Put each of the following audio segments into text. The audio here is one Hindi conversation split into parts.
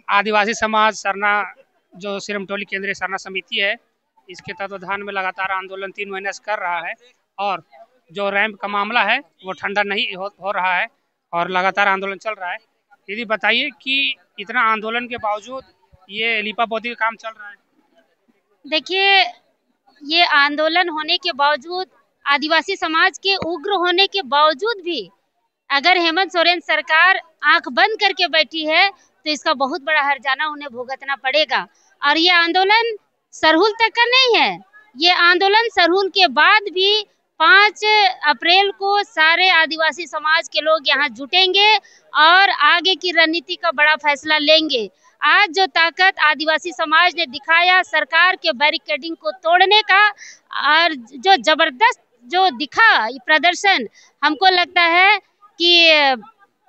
आदिवासी समाज सरना जो सिरमटोली केंद्रीय सरना समिति है, इसके तत्वाधान में लगातार आंदोलन 3 महीने से कर रहा है। और जो रैंप का मामला है वो ठंडा नहीं हो रहा है और लगातार आंदोलन चल रहा है। यदि बताइए कि इतना आंदोलन के बावजूद ये लीपापोती का काम चल रहा है। देखिए, ये आंदोलन होने के बावजूद, आदिवासी समाज के उग्र होने के बावजूद भी अगर हेमंत सोरेन सरकार आंख बंद करके बैठी है तो इसका बहुत बड़ा हर्जाना उन्हें भुगतना पड़ेगा। और ये आंदोलन सरहुल तक का नहीं है, ये आंदोलन सरहुल के बाद भी 5 अप्रैल को सारे आदिवासी समाज के लोग यहाँ जुटेंगे और आगे की रणनीति का बड़ा फैसला लेंगे। आज जो ताकत आदिवासी समाज ने दिखाया सरकार के बैरिकेडिंग को तोड़ने का, और जो जबरदस्त जो दिखा प्रदर्शन, हमको लगता है कि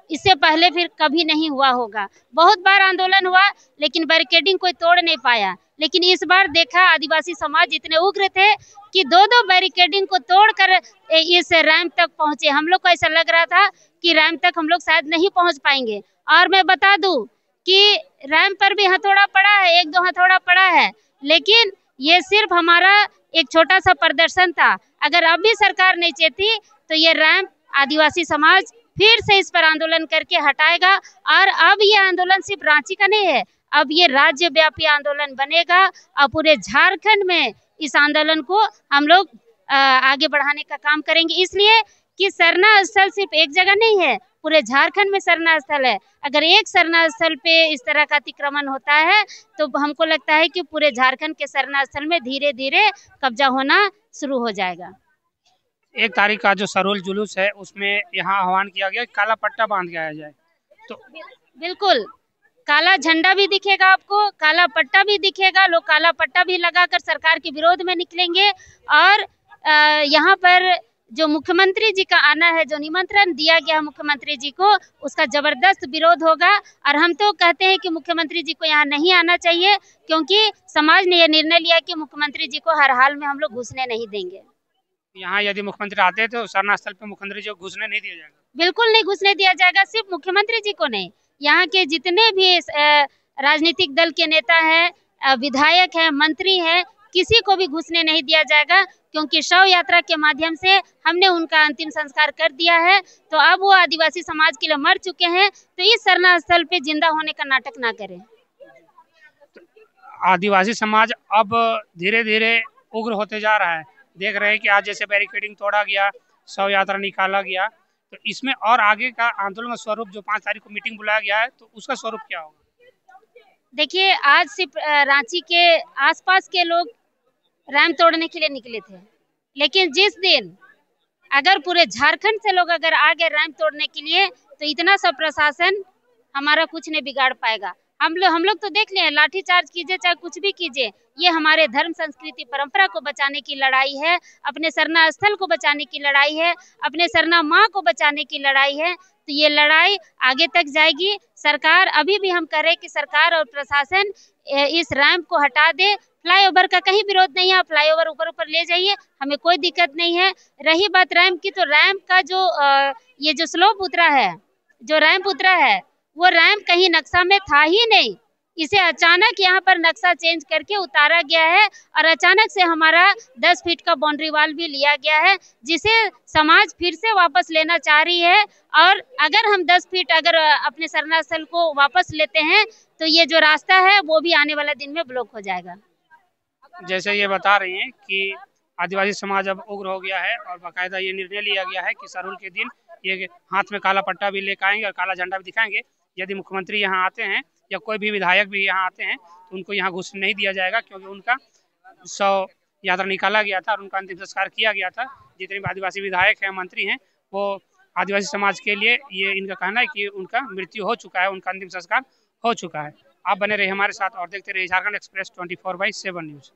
इससे पहले फिर कभी नहीं हुआ होगा। बहुत बार आंदोलन हुआ लेकिन बैरिकेडिंग कोई तोड़ नहीं पाया, लेकिन इस बार देखा आदिवासी समाज इतने उग्र थे कि 2-2 बैरिकेडिंग को तोड़कर इस रैंप तक पहुंचे। हम लोग को ऐसा लग रहा था कि रैंप तक हम लोग शायद नहीं पहुंच पाएंगे। और मैं बता दूं कि रैंप पर भी हथौड़ा पड़ा है, 1-2 हथौड़ा पड़ा है, लेकिन ये सिर्फ हमारा एक छोटा सा प्रदर्शन था। अगर अब भी सरकार नहीं चाहती तो ये रैंप आदिवासी समाज फिर से इस पर आंदोलन करके हटाएगा। और अब ये आंदोलन सिर्फ रांची का नहीं है, अब ये राज्यव्यापी आंदोलन बनेगा और पूरे झारखंड में इस आंदोलन को हम लोग आगे बढ़ाने का काम करेंगे। इसलिए कि सरना स्थल सिर्फ एक जगह नहीं है, पूरे झारखंड में सरना स्थल है। अगर एक सरना स्थल पे इस तरह का अतिक्रमण होता है तो हमको लगता है कि पूरे झारखंड के सरना स्थल में धीरे धीरे कब्जा होना शुरू हो जाएगा। 1 तारीख का जो सरहुल जुलूस है उसमें यहाँ आह्वान किया गया काला पट्टा बांध के आया जाए। तो बिल्कुल काला झंडा भी दिखेगा, आपको काला पट्टा भी दिखेगा, लोग काला पट्टा भी लगाकर सरकार के विरोध में निकलेंगे। और यहाँ पर जो मुख्यमंत्री जी का आना है, जो निमंत्रण दिया गया मुख्यमंत्री जी को, उसका जबरदस्त विरोध होगा। और हम तो कहते हैं कि मुख्यमंत्री जी को यहाँ नहीं आना चाहिए, क्योंकि समाज ने यह निर्णय लिया कि मुख्यमंत्री जी को हर हाल में हम लोग घुसने नहीं देंगे। यहाँ यदि मुख्यमंत्री आते तो सरना स्थल पे मुख्यमंत्री जी को घुसने नहीं दिया जाएगा? बिल्कुल नहीं घुसने दिया जाएगा। सिर्फ मुख्यमंत्री जी को नहीं, यहाँ के जितने भी राजनीतिक दल के नेता हैं, विधायक हैं, मंत्री हैं, किसी को भी घुसने नहीं दिया जाएगा, क्योंकि शव यात्रा के माध्यम से हमने उनका अंतिम संस्कार कर दिया है। तो अब वो आदिवासी समाज के लिए मर चुके हैं, तो इस सरना स्थल पे जिंदा होने का नाटक ना करें। आदिवासी समाज अब धीरे धीरे उग्र होते जा रहा है। देख रहे हैं कि आज जैसे बैरिकेडिंग तोड़ा गया, शव यात्रा निकाला गया, तो इसमें और आगे का आंदोलन का स्वरूप, जो 5 तारीख को मीटिंग बुलाया गया है, तो उसका स्वरूप क्या होगा? देखिए, आज सिर्फ रांची के आसपास के लोग रैंप तोड़ने के लिए निकले थे, लेकिन जिस दिन अगर पूरे झारखंड से लोग अगर आ गए रैंप तोड़ने के लिए, तो इतना सब प्रशासन हमारा कुछ नहीं बिगाड़ पाएगा। हम लोग तो देख लें, लाठीचार्ज कीजिए चाहे कुछ भी कीजिए, ये हमारे धर्म संस्कृति परंपरा को बचाने की लड़ाई है, अपने सरना स्थल को बचाने की लड़ाई है, अपने सरना माँ को बचाने की लड़ाई है। तो ये लड़ाई आगे तक जाएगी। सरकार, अभी भी हम कह रहे हैं कि सरकार और प्रशासन इस रैंप को हटा दे। फ्लाईओवर का कहीं विरोध नहीं है, आप फ्लाईओवर ऊपर ले जाइए, हमें कोई दिक्कत नहीं है। रही बात रैंप की, तो रैंप का जो ये जो स्लोप उतरा है, जो रैंप उतरा है, वो रैंप कहीं नक्शा में था ही नहीं। इसे अचानक यहाँ पर नक्शा चेंज करके उतारा गया है और अचानक से हमारा 10 फीट का बाउंड्री वाल भी लिया गया है, जिसे समाज फिर से वापस लेना चाह रही है। और अगर हम 10 फीट अगर अपने सरना स्थल को वापस लेते हैं तो ये जो रास्ता है वो भी आने वाला दिन में ब्लॉक हो जाएगा। जैसे ये बता रही हैं कि आदिवासी समाज अब उग्र हो गया है और बाकायदा ये निर्णय लिया गया है कि सरहुल के दिन ये हाथ में काला पट्टा भी लेकर आएंगे और काला झंडा भी दिखाएंगे। यदि मुख्यमंत्री यहाँ आते हैं या कोई भी विधायक भी यहाँ आते हैं तो उनको यहाँ घुसने नहीं दिया जाएगा, क्योंकि उनका शव यात्रा निकाला गया था और उनका अंतिम संस्कार किया गया था। जितने भी आदिवासी विधायक हैं, मंत्री हैं, वो आदिवासी समाज के लिए, ये इनका कहना है कि उनका मृत्यु हो चुका है, उनका अंतिम संस्कार हो चुका है। आप बने रहिए हमारे साथ और देखते रहिए झारखंड एक्सप्रेस 24/7 न्यूज़।